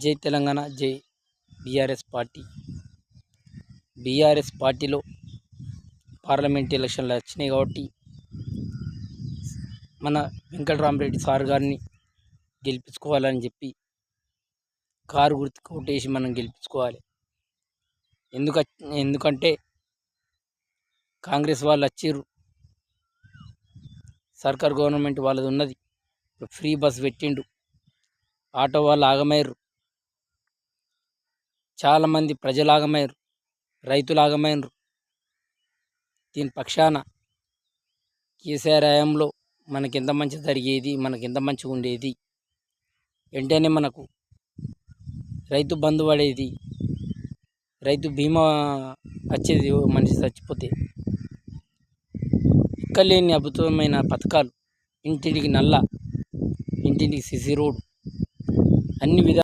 జై తెలంగాణ, జై BRS party. BRS పార్టీలో పార్లమెంట్ ఎలక్షన్లు వచ్చినాయి కాబట్టి మన వెంకటరామరెడ్డి సార్ గారిని గెలిపించుకోవాలని చెప్పి కారు గుర్తుకు ఓటేసి మనం గెలిపించుకోవాలి. ఎందుకంటే కాంగ్రెస్ వాళ్ళు వచ్చిర్రు, సర్కార్ గవర్నమెంట్ వాళ్ళది ఉన్నది, ఫ్రీ బస్ పెట్టిండు, ఆటో వాళ్ళు ఆగమయ్యారు, చాలామంది ప్రజలు ఆగమయ్యారు, రైతులు ఆగమయ్యారు. దీని పక్షాన కేసీఆర్ హయాంలో మనకి ఎంత మంచి జరిగేది, మనకి ఎంత మంచిగా ఉండేది, వెంటనే మనకు రైతు బంధు పడేది, రైతు బీమా వచ్చేది, మనిషి చచ్చిపోతే. ఎక్కలేని అద్భుతమైన పథకాలు, ఇంటింటికి నల్ల, ఇంటింటికి సిసి రోడ్, అన్ని విధాలు